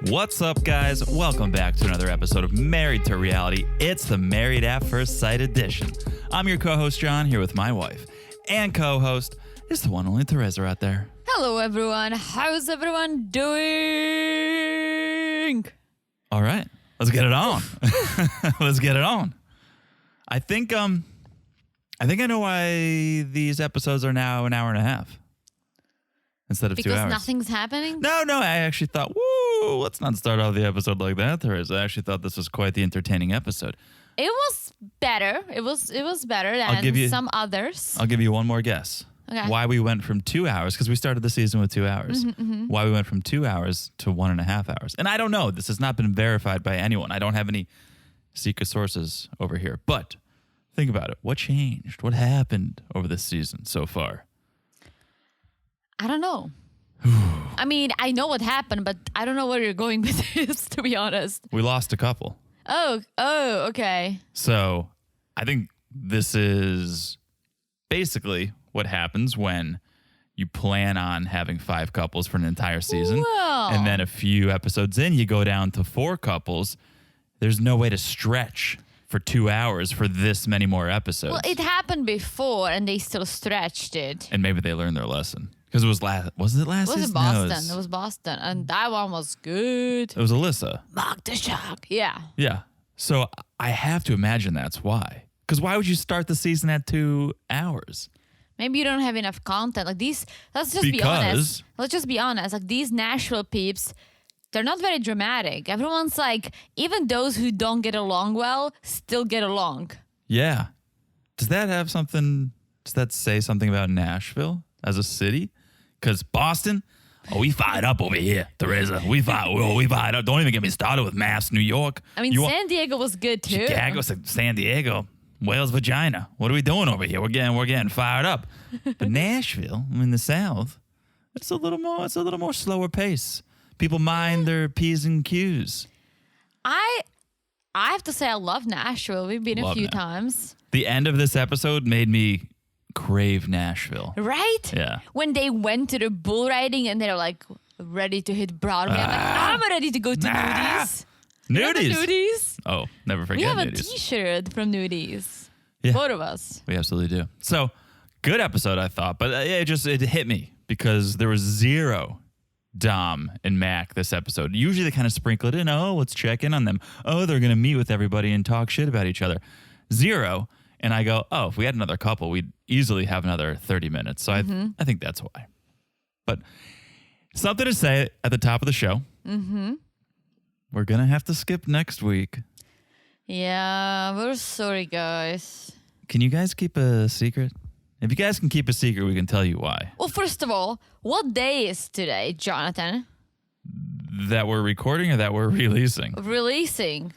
What's up, guys? Welcome back to another episode of Married to Reality. It's the Married at First Sight edition. I'm your co-host, John, here with my wife. And co-host is the one and only Teresa out there. Hello, everyone. How's everyone doing? All right. Let's get it on. Let's get it on. I think I know why these episodes are now an hour and a half instead of 2 hours. Because nothing's happening? No, I actually thought, let's not start off the episode like that, Teresa. I actually thought this was quite the entertaining episode. It was better. It was better than some others. I'll give you one more guess. Okay. Why we went from 2 hours, because we started the season with 2 hours. Why we went from 2 hours to 1.5 hours. And I don't know. This has not been verified by anyone. I don't have any secret sources over here. But think about it. What changed? What happened over this season so far? I don't know. I mean, I know what happened, but I don't know where you're going with this, to be honest. We lost a couple. Oh, okay. So I think this is basically what happens when you plan on having 5 couples for an entire season. Whoa. And then a few episodes in, you go down to 4 couples. There's no way to stretch for 2 hours for this many more episodes. Well, it happened before, and they still stretched it. And maybe they learned their lesson. Because it was last season? It was Boston. It was Boston. And that one was good. It was Alyssa. Mark the shock. Yeah. Yeah. So I have to imagine that's why. Because why would you start the season at 2 hours? Maybe you don't have enough content. Like these, let's just be honest. Let's just be honest. Like these Nashville peeps, they're not very dramatic. Everyone's like, even those who don't get along well still get along. Yeah. Does that say something about Nashville as a city? Because Boston, we fired up over here, Teresa. We fired up. Don't even get me started with Mass, New York. I mean, San Diego was good too. Chicago, San Diego, Wales, Vagina. What are we doing over here? We're getting fired up. But Nashville, in the South, it's a little more slower pace. People mind their P's and Q's. I have to say I love Nashville. We've been a few times. The end of this episode made me crave Nashville. Right? Yeah. When they went to the bull riding and they're like ready to hit Broadway. I'm ready to go to Nudies. Nudies? Nudies? Oh, never forget We have Nudies. a t-shirt from Nudies. Yeah. Both of us. We absolutely do. So, good episode, I thought. But it hit me because there was zero Dom and Mac this episode. Usually they kind of sprinkle it in. Oh, let's check in on them. Oh, they're going to meet with everybody and talk shit about each other. Zero. And I go, if we had another couple, we'd easily have another 30 minutes. So I think that's why. But something to say at the top of the show. We're going to have to skip next week. Yeah, we're sorry, guys. Can you guys keep a secret? If you guys can keep a secret, we can tell you why. Well, first of all, what day is today, Jonathan? That we're recording or that we're releasing? Releasing.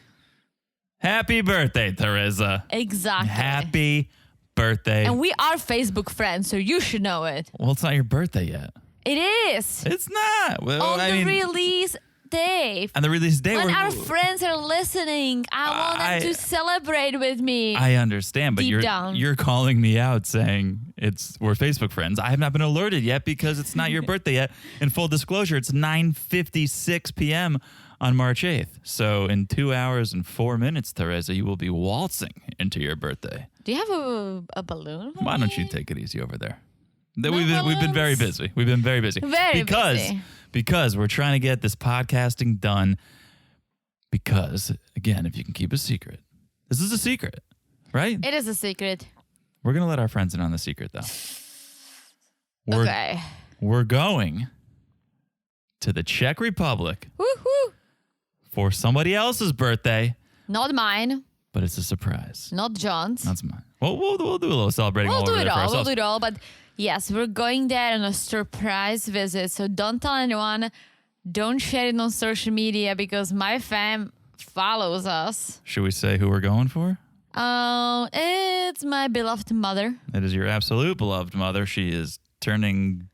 Happy birthday, Teresa. Exactly. Happy birthday. And we are Facebook friends, so you should know it. Well, it's not your birthday yet. It is. It's not. Well, On the release day. On the release day. When our friends are listening, I want them to celebrate with me. I understand, but Deep down. you're calling me out saying we're Facebook friends. I have not been alerted yet because it's not your birthday yet. In full disclosure, it's 9:56 p.m. on March 8th. So in 2 hours and 4 minutes, Teresa, you will be waltzing into your birthday. Do you have a balloon? Why don't you take it easy over there? We've been very busy. We've been very busy. Very busy. Because we're trying to get this podcasting done. Because, again, if you can keep a secret. This is a secret, right? It is a secret. We're going to let our friends in on the secret, though. Okay. We're going to the Czech Republic Woohoo! for somebody else's birthday. Not mine. But it's a surprise. Not John's. That's mine. We'll do a little celebrating all over there for ourselves. We'll do it all. But yes, we're going there on a surprise visit. So don't tell anyone. Don't share it on social media because my fam follows us. Should we say who we're going for? It's my beloved mother. It is your absolute beloved mother. She is turning,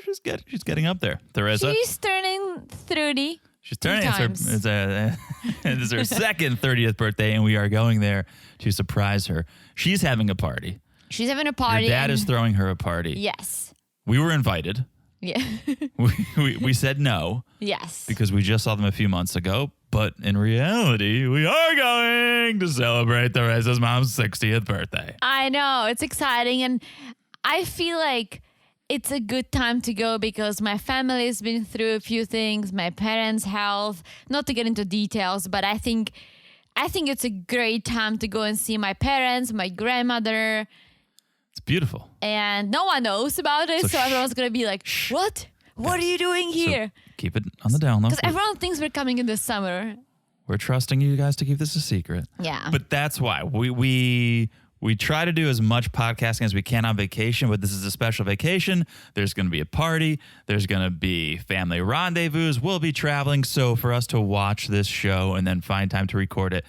she's getting up there. Teresa. She's turning 30. She's turning. It's her second 30th birthday, and we are going there to surprise her. She's having a party. She's having a party. Your dad is throwing her a party. Yes. We were invited. Yeah. we said no. Yes. Because we just saw them a few months ago. But in reality, we are going to celebrate Theresa's mom's 60th birthday. I know. It's exciting. And I feel like it's a good time to go because my family has been through a few things, my parents' health, not to get into details, but I think it's a great time to go and see my parents, my grandmother. It's beautiful. And no one knows about it, so everyone's going to be like, what? What are you doing here? So keep it on the down low. Because everyone thinks we're coming in the summer. We're trusting you guys to keep this a secret. Yeah. But that's why we try to do as much podcasting as we can on vacation, but this is a special vacation. There's going to be a party. There's going to be family rendezvous. We'll be traveling. So for us to watch this show and then find time to record it,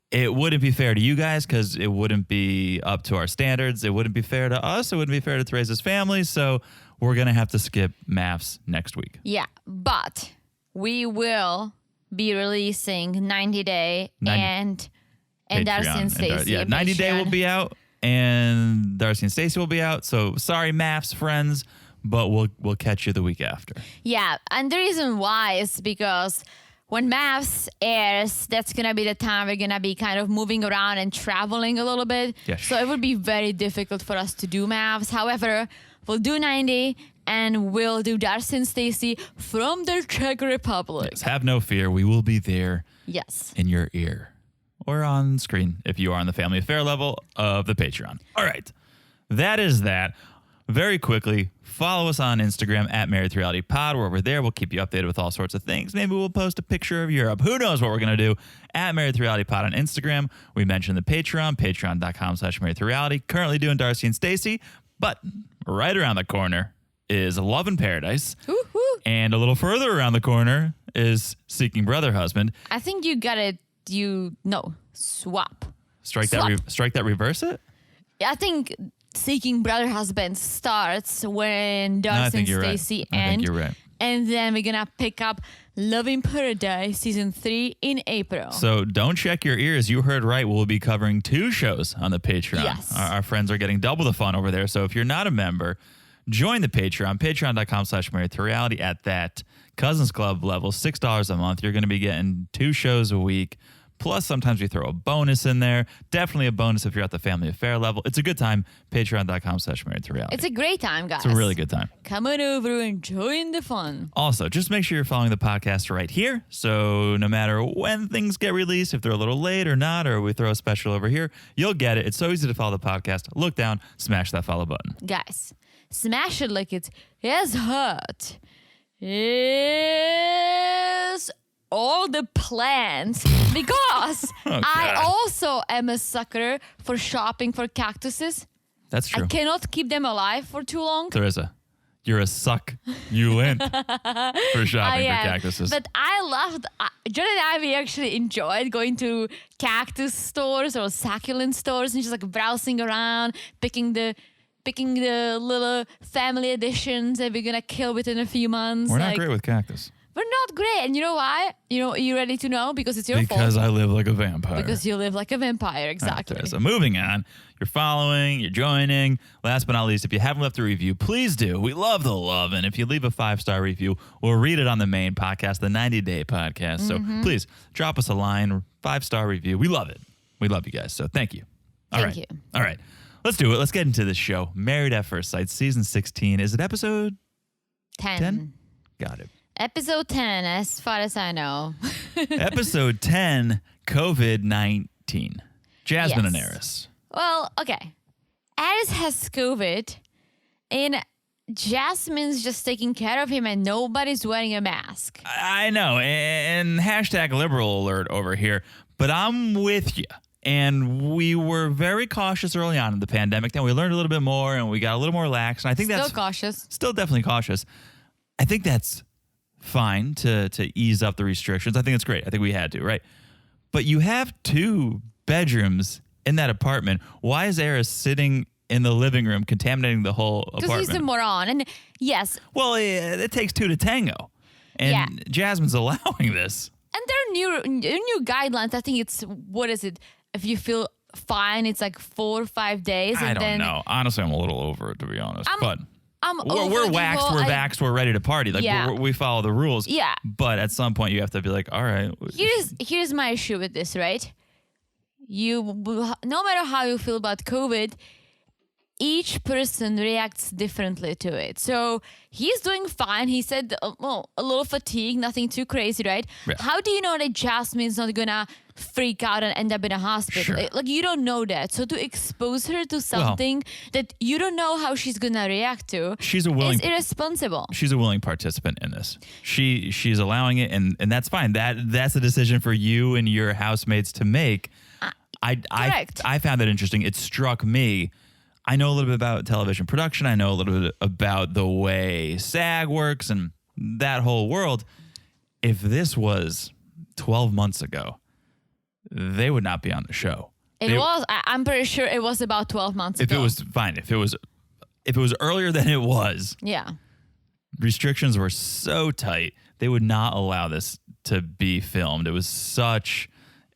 it wouldn't be fair to you guys because it wouldn't be up to our standards. It wouldn't be fair to us. It wouldn't be fair to Theresa's family. So we're going to have to skip MAFS next week. Yeah, but we will be releasing 90 Day and Darcey and Stacey. Yeah, 90 Day will be out and Darcey and Stacey will be out. So sorry, MAFS friends, but we'll catch you the week after. Yeah, and the reason why is because when MAFS airs, that's going to be the time we're going to be kind of moving around and traveling a little bit. Yes. So it would be very difficult for us to do MAFS. However, we'll do 90 and we'll do Darcey and Stacey from the Czech Republic. Yes, have no fear. We will be there. Yes. In your ear or on screen if you are on the family affair level of the Patreon. All right. That is that. Very quickly, follow us on Instagram at Married to Reality Pod. We're over there. We'll keep you updated with all sorts of things. Maybe we'll post a picture of Europe. Who knows what we're going to do? At Married to Reality Pod on Instagram. We mentioned the Patreon, patreon.com/Married to Reality. Currently doing Darcey and Stacey, but right around the corner is Love in Paradise. Woo-hoo. And a little further around the corner is Seeking Brother Husband. I think you got it. Swap. Strike that, reverse it? I think Seeking Brother Husband starts when Darcey and Stacey end. I think you're right. And then we're going to pick up Love in Paradise Season 3 in April. So don't check your ears. You heard right. We'll be covering 2 shows on the Patreon. Yes. Our friends are getting double the fun over there. So if you're not a member, join the Patreon, patreon.com/Married to Reality at that Cousins Club level, $6 a month. You're going to be getting 2 shows a week. Plus, sometimes we throw a bonus in there. Definitely a bonus if you're at the family affair level. It's a good time. Patreon.com/Married to Reality. It's a great time, guys. It's a really good time. Come on over and join the fun. Also, just make sure you're following the podcast right here. So no matter when things get released, if they're a little late or not, or we throw a special over here, you'll get it. It's so easy to follow the podcast. Look down, smash that follow button. Guys, smash it like it is hot. Is all the plants because I also am a sucker for shopping for cactuses. That's true. I cannot keep them alive for too long. Teresa, you're a succulent for shopping for cactuses. But I loved, John and I, we actually enjoyed going to cactus stores or succulent stores and just like browsing around, picking the little family editions that we're going to kill within a few months. We're not great with cactus. We're not great. And you know why? You ready to know? Because it's your fault. Because I live like a vampire. Because you live like a vampire, exactly. Right, so moving on. You're following, you're joining. Last but not least, if you haven't left a review, please do. We love the love. And if you leave a 5-star review, we'll read it on the main podcast, the 90 Day podcast. So please drop us a line, 5-star review. We love it. We love you guys. So thank you. Thank you. All right. Let's do it. Let's get into this show. Married at First Sight, season 16. Is it episode 10? Got it. Episode 10, as far as I know. Episode 10, COVID-19. Jasmine and Aris. Well, okay. Aris has COVID, and Jasmine's just taking care of him, and nobody's wearing a mask. I know, and hashtag liberal alert over here, but I'm with you. And we were very cautious early on in the pandemic. Then we learned a little bit more, and we got a little more lax. And I think that's cautious. Still definitely cautious. I think that's fine to ease up the restrictions. I think it's great. I think we had to, right? But you have 2 bedrooms in that apartment. Why is Aris sitting in the living room contaminating the whole apartment? Because he's a moron. And yes. Well, it takes 2 to tango. And Jasmine's allowing this. And there are new guidelines. I think it's, what is it? If you feel fine, it's like 4 or 5 days. I don't know. Honestly, I'm a little over it, to be honest. I'm we're waxed, we're vaxxed, we're ready to party. Like we follow the rules. Yeah. But at some point you have to be like, all right. Here's my issue with this, right? No matter how you feel about COVID, each person reacts differently to it. So he's doing fine. He said, a little fatigue, nothing too crazy, right? Yeah. How do you know that Jasmine's not gonna freak out and end up in a hospital? Sure. Like, you don't know that. So to expose her to something that you don't know how she's gonna react to is irresponsible. She's a willing participant in this. She's allowing it, and that's fine. That's a decision for you and your housemates to make. Correct. I found that interesting. It struck me. I know a little bit about television production. I know a little bit about the way SAG works and that whole world. If this was 12 months ago, they would not be on the show. I'm pretty sure it was about 12 months ago. If it was fine. If it was earlier than it was. Yeah. Restrictions were so tight. They would not allow this to be filmed. It was such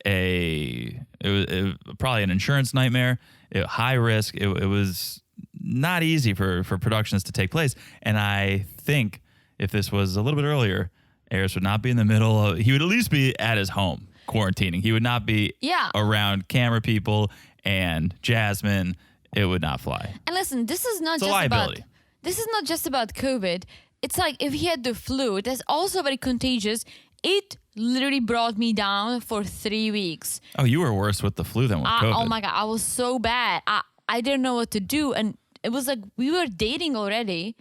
it was probably an insurance nightmare. High risk. It was not easy for productions to take place. And I think if this was a little bit earlier, Aris would not be in the middle of, he would at least be at his home quarantining. He would not be around camera people and Jasmine. It would not fly. And listen, this is not just about COVID. It's like if he had the flu, that's also very contagious. It literally brought me down for 3 weeks. Oh, you were worse with the flu than with COVID. Oh my God, I was so bad. I didn't know what to do. And it was like we were dating already.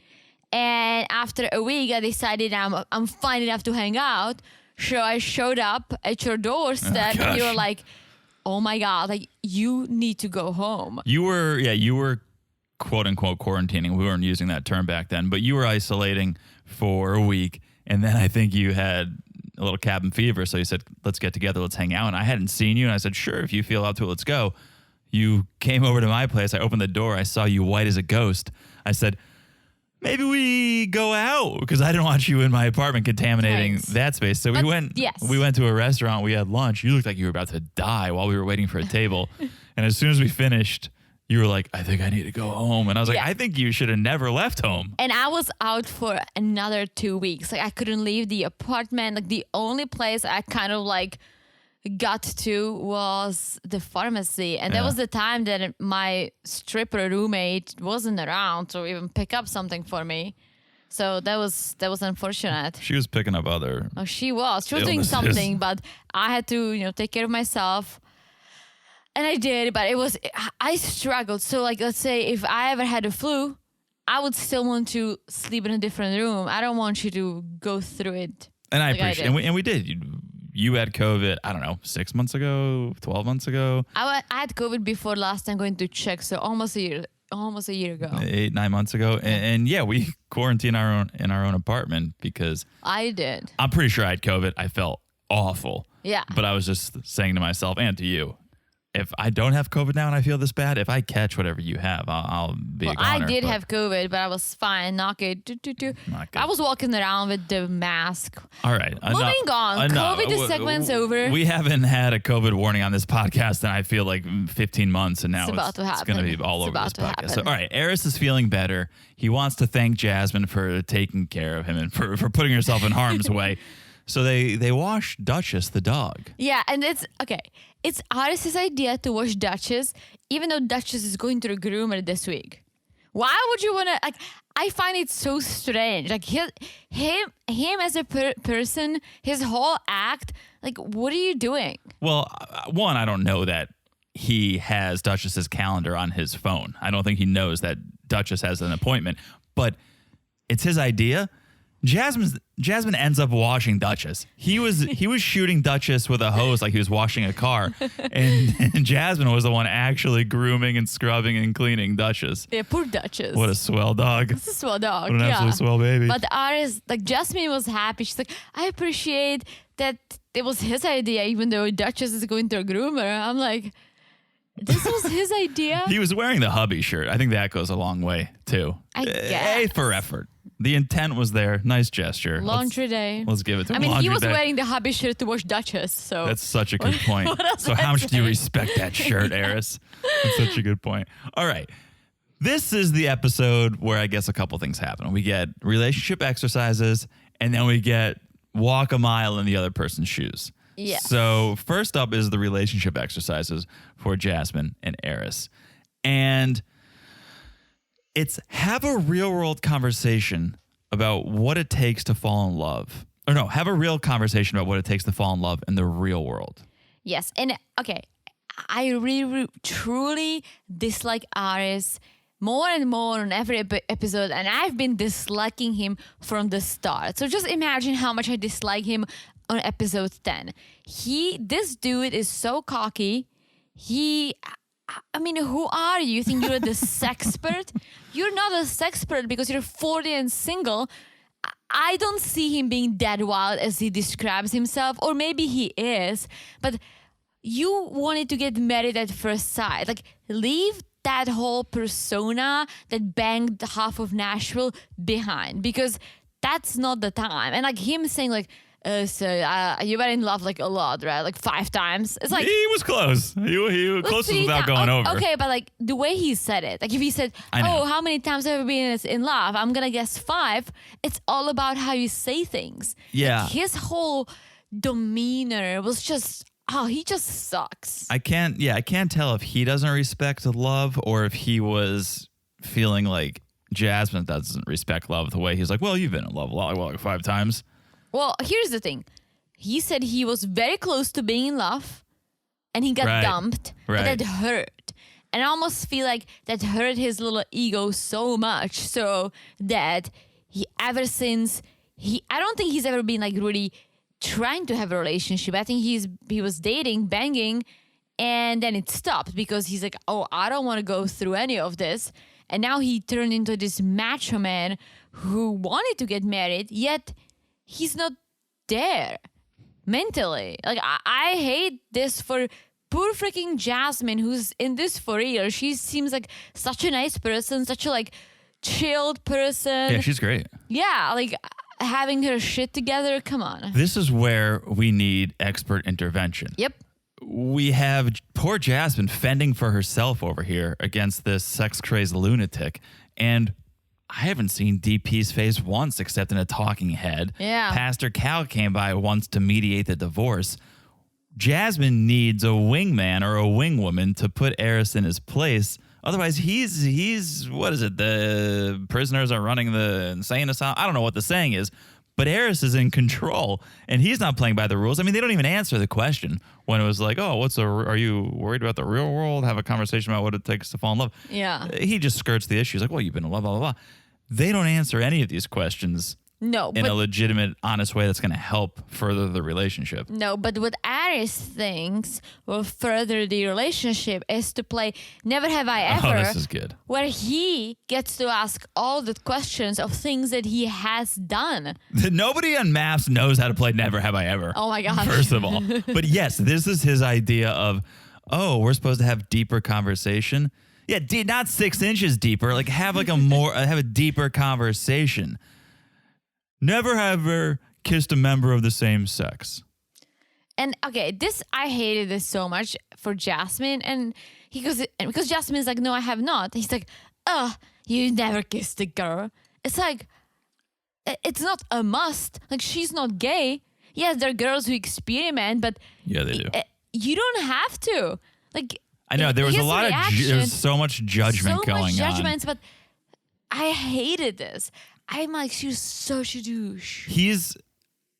And after a week, I decided I'm fine enough to hang out. So I showed up at your doorstep and you were like, oh my God, like you need to go home. You were quote unquote quarantining. We weren't using that term back then, but you were isolating for a week. And then I think you had a little cabin fever. So you said, let's get together, let's hang out. And I hadn't seen you. And I said, sure, if you feel up to it, let's go. You came over to my place. I opened the door. I saw you white as a ghost. I said, maybe we go out, because I didn't want you in my apartment contaminating that space. So we went to a restaurant. We had lunch. You looked like you were about to die while we were waiting for a table. And as soon as we finished, you were like, I think I need to go home. And I was like, I think you should have never left home. And I was out for another 2 weeks. Like I couldn't leave the apartment. Like the only place I kind of like got to was the pharmacy. And that was the time that my stripper roommate wasn't around to even pick up something for me. So that was unfortunate. She was picking up other. Oh, she was doing something, but I had to, take care of myself. And I did, but I struggled. So like, let's say if I ever had a flu, I would still want to sleep in a different room. I don't want you to go through it. And I appreciate it. And we did. You had COVID, I don't know, 6 months ago, 12 months ago. I had COVID before last time going to check. So almost a year ago. 8-9 months ago. And we quarantined in our own apartment because I did. I'm pretty sure I had COVID. I felt awful. Yeah. But I was just saying to myself and to you, if I don't have COVID now and I feel this bad, if I catch whatever you have, I'll be a goner. I did have COVID, but I was fine. Not good. I was walking around with the mask. All right. Moving on. COVID segment's over. We haven't had a COVID warning on this podcast in I feel like 15 months, and now it's going to be all over this podcast. So, all right. Aris is feeling better. He wants to thank Jasmine for taking care of him and for putting herself in harm's way. So they wash Duchess, the dog. Yeah, and it's okay. It's Aris's idea to wash Duchess, even though Duchess is going to the groomer this week. Why would you want to, like, I find it so strange. Like, him as a person, his whole act, like, what are you doing? Well, one, I don't know that he has Duchess's calendar on his phone. I don't think he knows that Duchess has an appointment, but it's his idea. Jasmine ends up washing Duchess. He was shooting Duchess with a hose like he was washing a car, and Jasmine was the one actually grooming and scrubbing and cleaning Duchess. Yeah, poor Duchess. What a swell dog. It's a swell dog. What an absolute swell baby. But Aris, like Jasmine was happy. She's like, I appreciate that it was his idea, even though Duchess is going to a groomer. I'm like, this was his idea. He was wearing the hubby shirt. I think that goes a long way too. I guess. A for effort. The intent was there. Nice gesture. Laundry day. Let's give it to him. I mean, he was wearing the hubby shirt to wash Duchess, so. That's such a good point. So how much do you respect that shirt, Aris? That's such a good point. All right. This is the episode where I guess a couple things happen. We get relationship exercises, and then we get walk a mile in the other person's shoes. Yes. So first up is the relationship exercises for Jasmine and Eris. And it's have a real world conversation about what it takes to fall in love. Or no, have a real conversation about what it takes to fall in love in the real world. Yes. And okay, I really truly dislike Aris more and more on every episode, and I've been disliking him from the start. So just imagine how much I dislike him on episode 10. This dude is so cocky. I mean, who are you? You think you're the sexpert? You're not a sexpert because you're 40 and single. I don't see him being that wild as he describes himself, or maybe he is, but you wanted to get married at first sight. Like, leave that whole persona that banged half of Nashville behind, because that's not the time. And like him saying like, you were in love like a lot, right? Like 5 times. It's like he was close. He was close without going over. Okay, but like the way he said it, like if he said, "Oh, how many times have you been in love?" I'm gonna guess 5. It's all about how you say things. Yeah, like his whole demeanor was just. Oh, he just sucks. I can't tell if he doesn't respect love or if he was feeling like Jasmine doesn't respect love the way he's like, well, you've been in love a lot, like 5 times. Well, here's the thing. He said he was very close to being in love and he got dumped. Right. And that hurt. And I almost feel like that hurt his little ego so much so that I don't think he's ever been like really trying to have a relationship. I think he was dating, banging, and then it stopped because he's like, oh, I don't want to go through any of this. And now he turned into this macho man who wanted to get married, yet he's not there mentally. Like, I hate this for poor freaking Jasmine, who's in this for real. She seems like such a nice person, such a like chilled person. Yeah, she's great. Yeah, like having her shit together. Come on. This is where we need expert intervention. Yep. We have poor Jasmine fending for herself over here against this sex-crazed lunatic. And I haven't seen DP's face once except in a talking head. Yeah. Pastor Cal came by once to mediate the divorce. Jasmine needs a wingman or a wingwoman to put Eris in his place. Otherwise, he's what is it? The prisoners are running the insane asylum. I don't know what the saying is, but Eris is in control, and he's not playing by the rules. I mean, they don't even answer the question when it was like, oh, are you worried about the real world? Have a conversation about what it takes to fall in love. Yeah. He just skirts the issue. He's like, well, you've been in love, blah, blah, blah. They don't answer any of these questions. No, in a legitimate, honest way that's going to help further the relationship. No, but what Aris thinks will further the relationship is to play Never Have I Ever. Oh, this is good. Where he gets to ask all the questions of things that he has done. Nobody on Maps knows how to play Never Have I Ever. Oh my God. First of all. But yes, this is his idea of, oh, we're supposed to have deeper conversation. Yeah, not 6 inches deeper. Like have a deeper conversation. Never have ever kissed a member of the same sex. And okay, I hated this so much for Jasmine, and because Jasmine's like, no, I have not. He's like, you never kissed a girl. It's like, it's not a must. Like, she's not gay. Yes, there are girls who experiment, but yeah, they do. You don't have to. Like, I know there was there's so much judgment going on. So much judgments, but I hated this. I'm like, she's such a douche.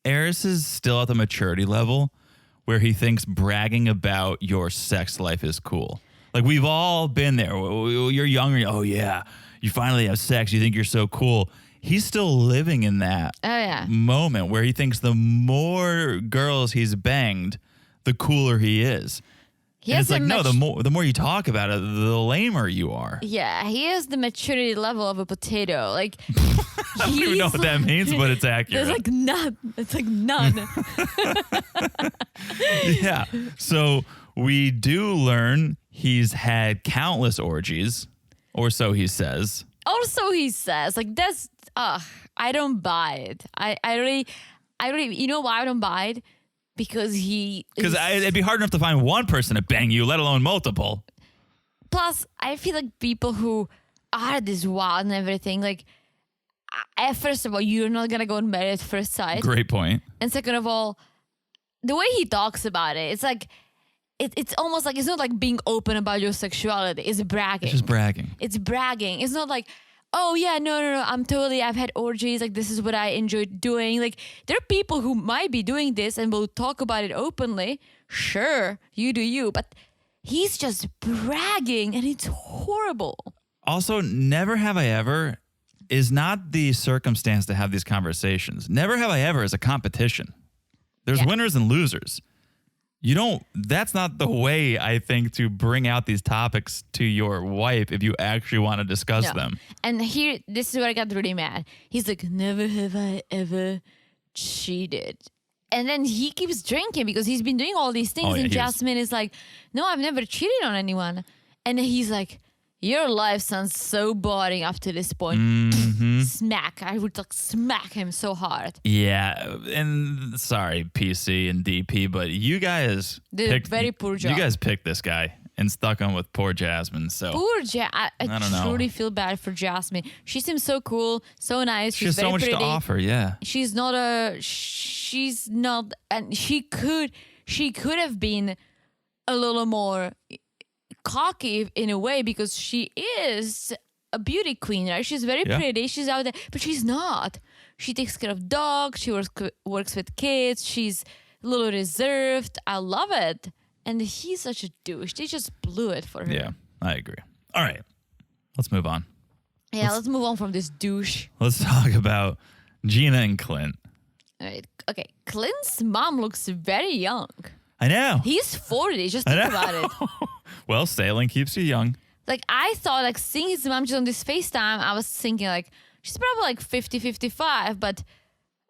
Eris is still at the maturity level where he thinks bragging about your sex life is cool. Like, we've all been there. You're younger. Oh, yeah. You finally have sex. You think you're so cool. He's still living in that moment where he thinks the more girls he's banged, the cooler he is. And it's like, no, the more you talk about it, the lamer you are. Yeah, he has the maturity level of a potato. Like, I don't even know what that means, but it's accurate. There's like none. It's like none. Yeah. So we do learn he's had countless orgies, or so he says. Like, that's, I don't buy it. I really, you know why I don't buy it? Because it'd be hard enough to find one person to bang you, let alone multiple. Plus, I feel like people who are this wild and everything. Like, first of all, you're not gonna go and marry at first sight. Great point. And second of all, the way he talks about it, it's like it's almost like it's not like being open about your sexuality. It's bragging. It's just bragging. It's bragging. It's not like, oh yeah, no, I've had orgies. Like, this is what I enjoy doing. Like, there are people who might be doing this and will talk about it openly. Sure, you do you, but he's just bragging, and it's horrible. Also, never have I ever is not the circumstance to have these conversations. Never have I ever is a competition. There's winners and losers. That's not the way, I think, to bring out these topics to your wife if you actually want to discuss them. And this is where I got really mad. He's like, never have I ever cheated. And then he keeps drinking because he's been doing all these things. And Jasmine is like, no, I've never cheated on anyone. And he's like, your life sounds so boring up to this point. Mm-hmm. Smack. I would like smack him so hard. Yeah. And sorry, PC and DP, but you guys did a very poor job. You guys picked this guy and stuck him with poor Jasmine. So poor I don't know. truly feel bad for Jasmine. She seems so cool, so nice. She has very so much pretty. to offer. Yeah. She's not, and she could have been a little more cocky in a way, because she is a beauty queen, right? She's very pretty. She's out there, but she's not. She takes care of dogs. She works with kids. She's a little reserved. I love it. And he's such a douche. They just blew it for her. Yeah, I agree. All right, let's move on. Yeah, let's move on from this douche. Let's talk about Gina and Clint. All right. Okay, Clint's mom looks very young. I know. He's 40. Just think about it. Well, sailing keeps you young. Like, I thought, like, seeing his mom just on this FaceTime, I was thinking, like, she's probably like 50, 55. But,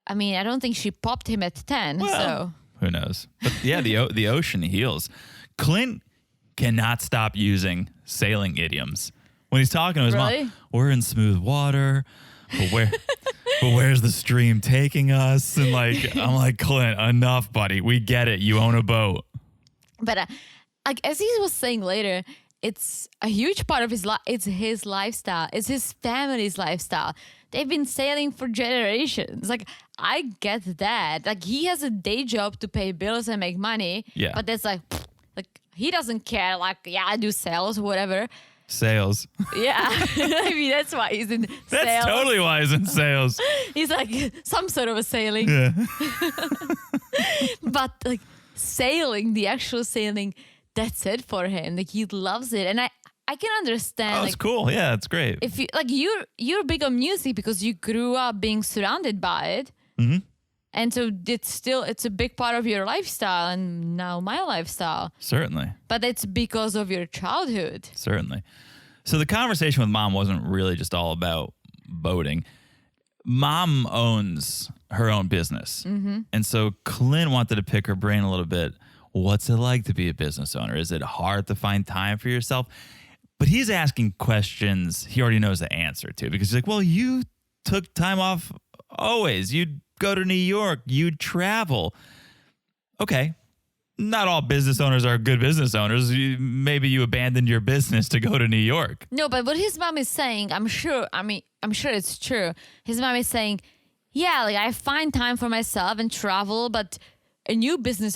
I mean, I don't think she popped him at 10. Well, so who knows? But yeah, the ocean heals. Clint cannot stop using sailing idioms. When he's talking to his mom, we're in smooth water, but where's the stream taking us? And like, I'm like, Clint, enough, buddy. We get it. You own a boat. But like, as he was saying later, it's a huge part of his life. It's his lifestyle. It's his family's lifestyle. They've been sailing for generations. Like, I get that. Like, he has a day job to pay bills and make money. Yeah. But that's like he doesn't care. Like, yeah, I do sales or whatever. Sales. Yeah. I mean, that's why he's in sales. That's totally why he's in sales. He's like some sort of a sailing. Yeah. But like sailing, the actual sailing, that's it for him. Like, he loves it. And I can understand. Oh, like, it's cool. Yeah, it's great. If you like, you're big on music because you grew up being surrounded by it. Mm-hmm. And so it's a big part of your lifestyle, and now my lifestyle. Certainly. But it's because of your childhood. Certainly. So the conversation with mom wasn't really just all about boating. Mom owns her own business. Mm-hmm. And so Clint wanted to pick her brain a little bit. What's it like to be a business owner? Is it hard to find time for yourself? But he's asking questions he already knows the answer to, because he's like, well, you took time off always. You'd go to New York. You'd travel. Okay. Not all business owners are good business owners. Maybe you abandoned your business to go to New York. No, but what his mom is saying, I'm sure it's true. His mom is saying, yeah, like, I find time for myself and travel, but a new business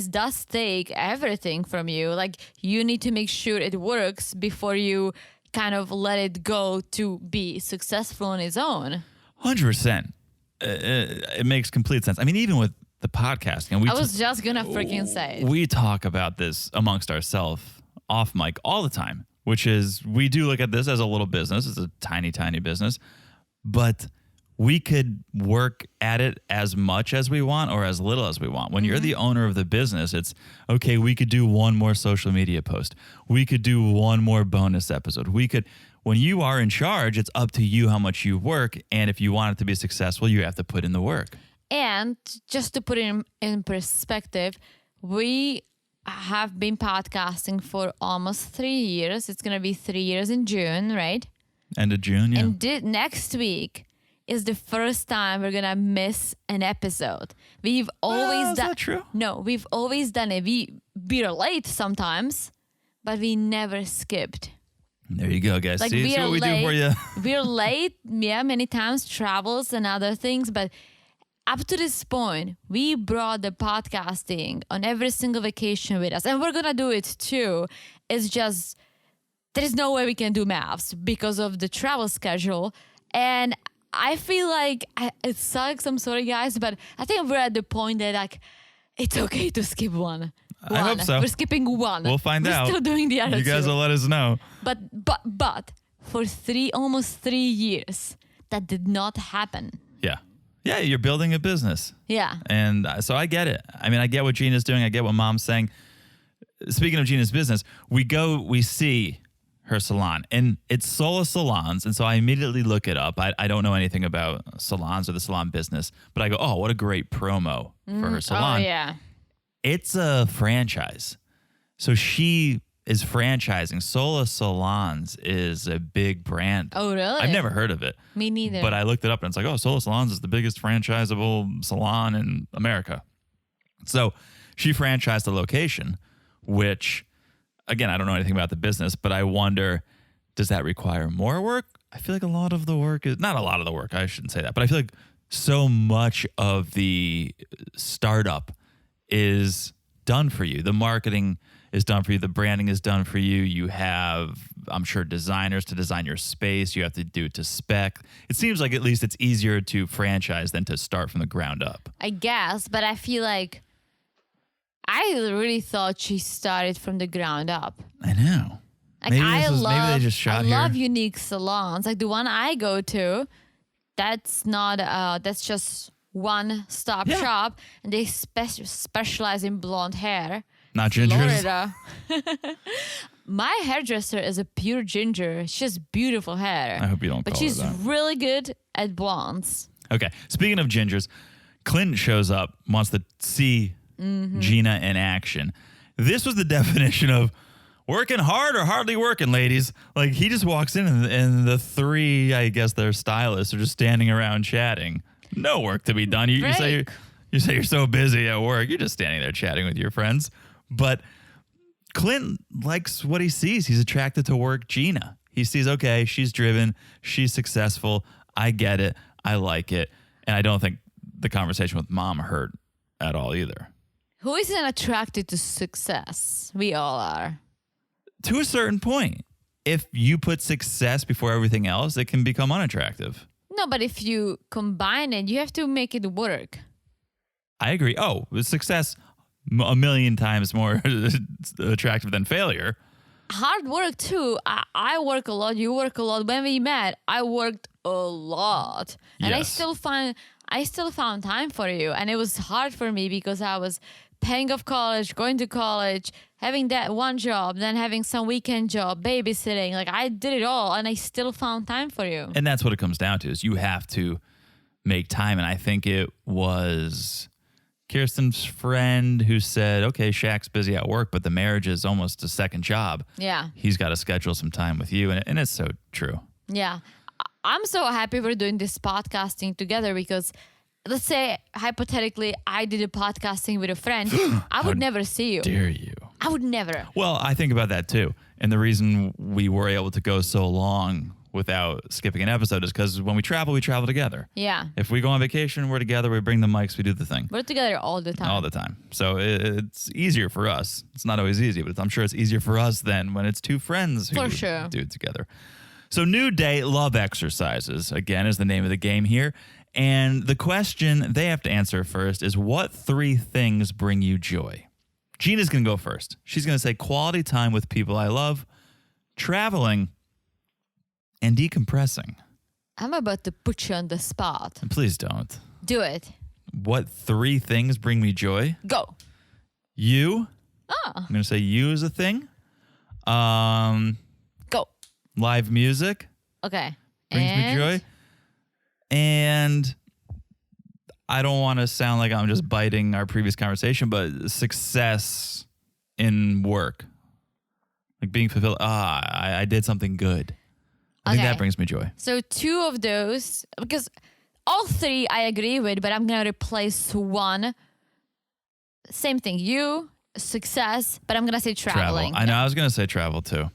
does take everything from you. Like, you need to make sure it works before you kind of let it go to be successful on its own. 100%. It makes complete sense. I mean, even with the podcasting. I was just going to freaking say it. We talk about this amongst ourselves off mic all the time, which is we do look at this as a little business. It's a tiny, tiny business. But we could work at it as much as we want or as little as we want. When you're the owner of the business, it's, okay, we could do one more social media post. We could do one more bonus episode. When you are in charge, it's up to you how much you work. And if you want it to be successful, you have to put in the work. And just to put it in perspective, we have been podcasting for almost 3 years. It's going to be 3 years in June, right? End of June, yeah. And next week is the first time we're going to miss an episode. We've always done... Is that true? No, we've always done it. We're late sometimes, but we never skipped. There you go, guys. Like See what we do for you. We're late, many times, travels and other things, but up to this point, we brought the podcasting on every single vacation with us, and we're gonna do it too. It's just there is no way we can do maps because of the travel schedule, and I feel like it sucks. I'm sorry, guys, but I think we're at the point that like it's okay to skip one. I hope so. We're skipping one. We'll find out. We're still doing the other You guys two. will let us know. But for almost 3 years, that did not happen. Yeah. Yeah, you're building a business. Yeah. And so I get it. I mean, I get what Gina's doing. I get what Mom's saying. Speaking of Gina's business, we see her salon, and it's Sola Salons. And so I immediately look it up. I don't know anything about salons or the salon business, but I go, oh, what a great promo for her salon. Oh, yeah. It's a franchise. So she is franchising. Sola Salons is a big brand. Oh, really? I've never heard of it. Me neither. But I looked it up and it's like, oh, Sola Salons is the biggest franchisable salon in America. So she franchised the location, which, again, I don't know anything about the business, but I wonder, does that require more work? I feel like a lot of the work is, not a lot of the work, I shouldn't say that, but I feel like so much of the startup is done for you. The marketing is done for you. The branding is done for you. You have, I'm sure, designers to design your space. You have to do it to spec. It seems like at least it's easier to franchise than to start from the ground up. I guess, but I feel like I really thought she started from the ground up. I know. Like maybe I they just shot love here. unique salons. Like the one I go to, that's not that's just one-stop shop, and they specialize in blonde hair. Not gingers. Florida. My hairdresser is a pure ginger. She has beautiful hair. I hope you don't But call she's her that. really good at blondes. Okay. Speaking of gingers, Clinton shows up, wants to see Gina in action. This was the definition of working hard or hardly working, ladies. Like, he just walks in and the three, I guess they're stylists, are just standing around chatting. No work to be done. You say you're so busy at work. You're just standing there chatting with your friends. But Clint likes what he sees. He's attracted to work Gina. He sees, okay, she's driven, she's successful. I get it. I like it. And I don't think the conversation with Mom hurt at all either. Who isn't attracted to success? We all are. To a certain point. If you put success before everything else, it can become unattractive. No, but if you combine it, you have to make it work. I agree. Oh, success a million times more attractive than failure. Hard work too. I work a lot. You work a lot. When we met, I worked a lot, and Yes. I still found time for you. And it was hard for me because I was paying off college, going to college, having that one job, then having some weekend job, babysitting. Like I did it all, and I still found time for you. And that's what it comes down to, is you have to make time. And I think it was Kirsten's friend who said, okay, Shaq's busy at work, but the marriage is almost a second job. Yeah. He's got to schedule some time with you. And it's so true. Yeah. I'm so happy we're doing this podcasting together because let's say hypothetically I did a podcasting with a friend. I would never see you. Dare you? I would never. Well, I think about that too. And the reason we were able to go so long without skipping an episode is because when we travel together. Yeah. If we go on vacation, we're together, we bring the mics, we do the thing. We're together all the time. All the time. So it's easier for us. It's not always easy, but I'm sure it's easier for us than when it's two friends who For sure. do it together. So new day love exercises, again, is the name of the game here. And the question they have to answer first is, what three things bring you joy? Gina's going to go first. She's going to say quality time with people I love, traveling, and decompressing. I'm about to put you on the spot. And please don't. Do it. What three things bring me joy? Go. You. Oh. I'm going to say you is a thing. Go. Live music Okay. brings me joy. And I don't want to sound like I'm just biting our previous conversation, but success in work. Like being fulfilled. I did something good. I think Okay. that brings me joy. So two of those, because all three I agree with, but I'm going to replace one. Same thing. You, success, but I'm going to say traveling. Travel. I know I was going to say travel too,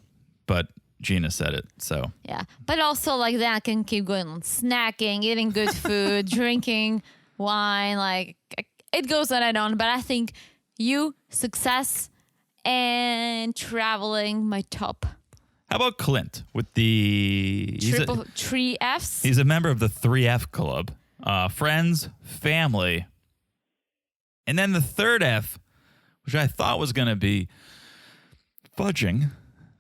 but Gina said it. So Yeah. But also, like, then I can keep going on snacking, eating good food, drinking wine. Like, it goes on and on. But I think success and traveling, my top. how about Clint with the Three Fs? He's a member of the 3F club. Friends, family. And then the third F, which I thought was going to be fudging.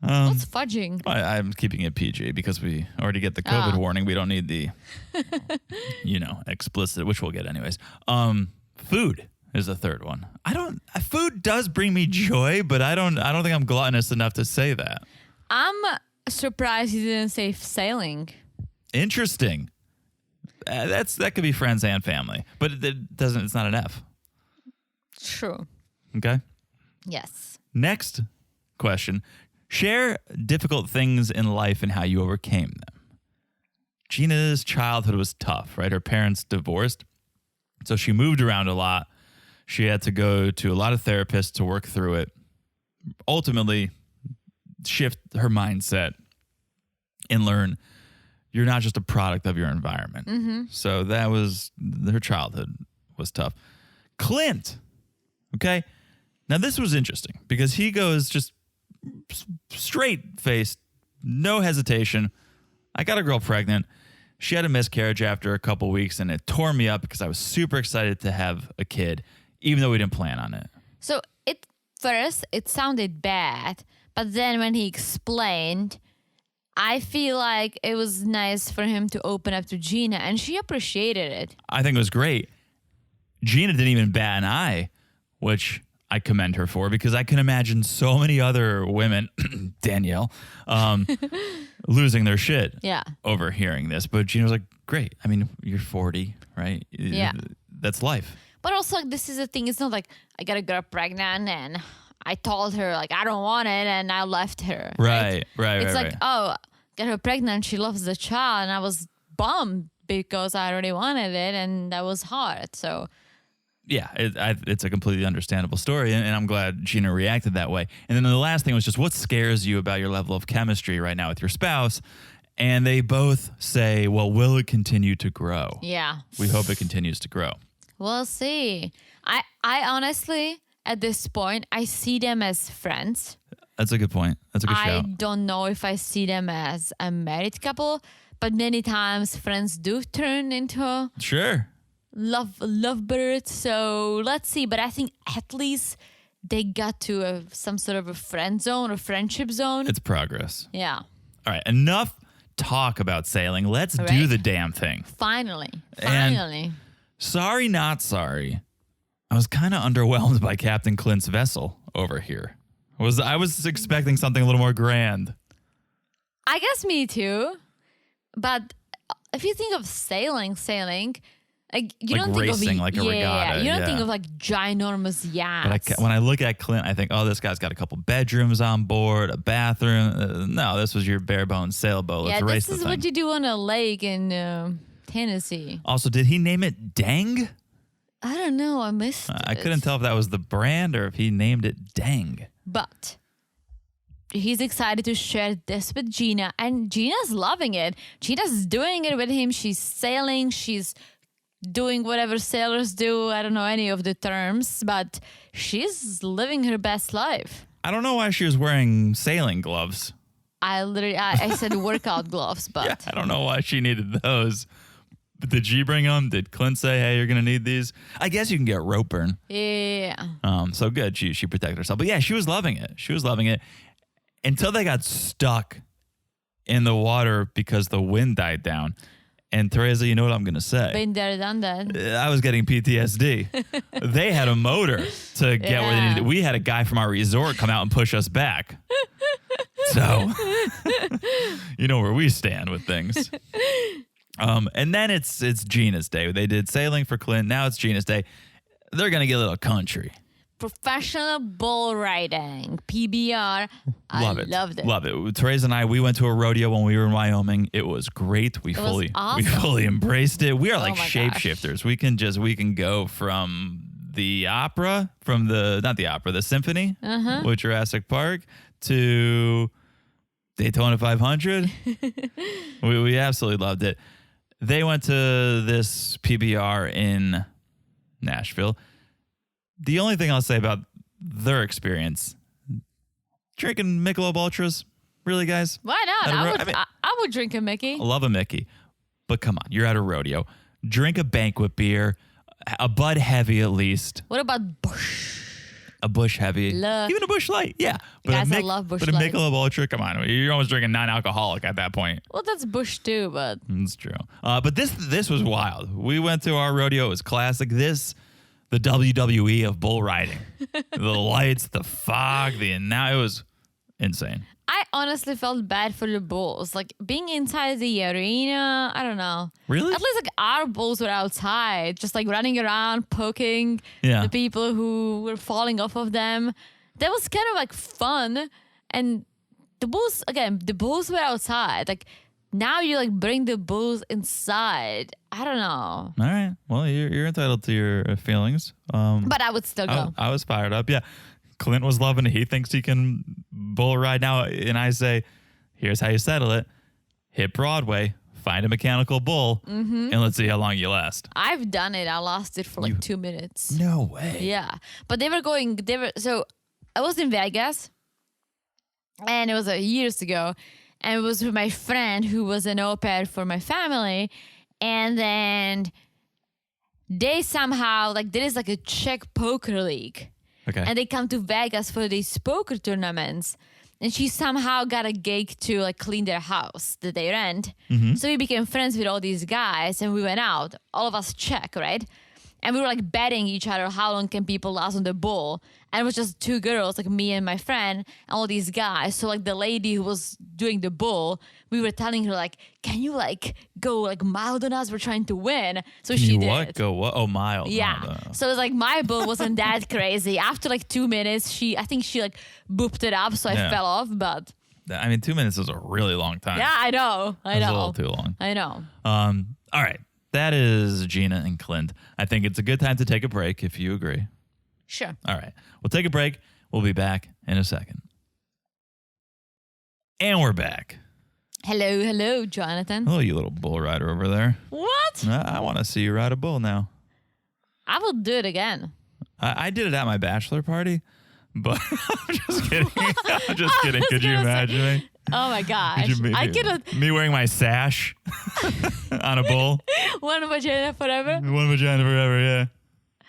What's fudging? I'm keeping it PG because we already get the COVID warning. We don't need the, explicit, which we'll get anyways. Food is the third one. Food does bring me joy, but I don't think I'm gluttonous enough to say that. I'm surprised you didn't say sailing. Interesting. That could be friends and family, but it's not an F. True. Okay. Yes. Next question. Share difficult things in life and how you overcame them. Gina's childhood was tough, right? Her parents divorced, so she moved around a lot. She had to go to a lot of therapists to work through it. Ultimately, shift her mindset and learn you're not just a product of your environment. Mm-hmm. So her childhood was tough. Clint, okay? Now, this was interesting because he goes just straight-faced, no hesitation. I got a girl pregnant. She had a miscarriage after a couple weeks, and it tore me up because I was super excited to have a kid, even though we didn't plan on it. So first it sounded bad, but then when he explained, I feel like it was nice for him to open up to Gina, and she appreciated it. I think it was great. Gina didn't even bat an eye, which I commend her for, because I can imagine so many other women, Danielle, losing their shit over hearing this. But Gina was like, great. I mean, you're 40, right? Yeah. That's life. But also, this is the thing. It's not like I got a girl pregnant and I told her, like, I don't want it, and I left her. Right. It's like, oh, get her pregnant. She loves the child. And I was bummed because I already wanted it, and that was hard. So... yeah, it's a completely understandable story, and I'm glad Gina reacted that way. And then the last thing was just, what scares you about your level of chemistry right now with your spouse? And they both say, well, will it continue to grow? Yeah. We hope it continues to grow. We'll see. I honestly, at this point, I see them as friends. That's a good point. That's a good shout. I don't know if I see them as a married couple, but many times friends do turn into... Sure. Lovebirds. So let's see. But I think at least they got to some sort of a friend zone or friendship zone. It's progress. Yeah. All right. Enough talk about sailing. Let's do the damn thing. Finally. And sorry, not sorry. I was kind of underwhelmed by Captain Clint's vessel over here. I was expecting something a little more grand. I guess me too. But if you think of sailing, like you like don't think racing, of like a regatta. You don't think of like ginormous yachts. But when I look at Clint, I think, oh, this guy's got a couple bedrooms on board, a bathroom. No, this was your bare bones sailboat. Let's race the thing. This is what you do on a lake in Tennessee. Also, did he name it Dang? I don't know. I missed it. I couldn't tell if that was the brand or if he named it Dang. But he's excited to share this with Gina, and Gina's loving it. Gina's doing it with him. She's sailing. She's doing whatever sailors do. I don't know any of the terms, but she's living her best life. I don't know why she was wearing sailing gloves. I said workout gloves, but... Yeah, I don't know why she needed those. Did she bring them? Did Clint say, hey, you're going to need these? I guess you can get rope burn. Yeah. So good. She protected herself. But yeah, she was loving it. She was loving it until they got stuck in the water because the wind died down. And Teresa, you know what I'm going to say? Been there, done that. I was getting PTSD. They had a motor to get where they needed. We had a guy from our resort come out and push us back. So, you know where we stand with things. And then it's Gina's day. They did sailing for Clint. Now it's Gina's day. They're going to get a little country. Professional bull riding, PBR. Loved it. Love it. Teresa and I, we went to a rodeo when we were in Wyoming. It was great. We fully embraced it. We are like shapeshifters. We can go from the opera, the symphony, with Jurassic Park, to Daytona 500. we absolutely loved it. They went to this PBR in Nashville. The only thing I'll say about their experience, drinking Michelob Ultras, really, guys? Why not? I would drink a Mickey. I love a Mickey. But come on, you're at a rodeo. Drink a banquet beer, a Bud Heavy at least. What about Busch? A Busch Heavy. Even a Busch Light, yeah. But guys, I love Busch Light. But a Light. Michelob Ultra, come on. You're almost drinking non-alcoholic at that point. Well, that's Busch too, but... It's true. But this was wild. We went to our rodeo. It was classic. The WWE of bull riding. The lights, the fog, now it was insane. I honestly felt bad for the bulls. Like, being inside the arena, I don't know. Really? At least, like, our bulls were outside, just, like, running around, poking the people who were falling off of them. That was kind of, like, fun. And the bulls were outside. Like, now you, like, bring the bulls inside. I don't know. All right. Well, you're entitled to your feelings. But I would still go. I was fired up, yeah. Clint was loving it. He thinks he can bull ride now. And I say, here's how you settle it. Hit Broadway, find a mechanical bull, and let's see how long you last. I've done it. I lasted for like 2 minutes. No way. Yeah. But so I was in Vegas, and it was years ago, and it was with my friend who was an au pair for my family. And then they somehow, like, there is like a Czech poker league. Okay. And they come to Vegas for these poker tournaments. And she somehow got a gig to like clean their house that they rent. So we became friends with all these guys and we went out. All of us Czech, right? And we were like betting each other how long can people last on the bull. And it was just two girls, like me and my friend, and all these guys. So like the lady who was doing the bull, we were telling her like, can you like go like mild on us? We're trying to win. So Can she you did. what? Go what? Oh, mild. Yeah. So it was like my bull wasn't that crazy. After like 2 minutes, I think she like booped it up, so I fell off. But I mean, 2 minutes is a really long time. yeah, I know. That's a little too long. I know. All right. That is Gina and Clint. I think it's a good time to take a break if you agree. Sure. All right. We'll take a break. We'll be back in a second. And we're back. Hello, Jonathan. Hello, you little bull rider over there. What? I want to see you ride a bull now. I will do it again. I did it at my bachelor party, but I'm just kidding. I'm just kidding. Could you imagine me? Oh my gosh. I cannot. Me wearing my sash on a bull. One vagina forever. One vagina forever, yeah.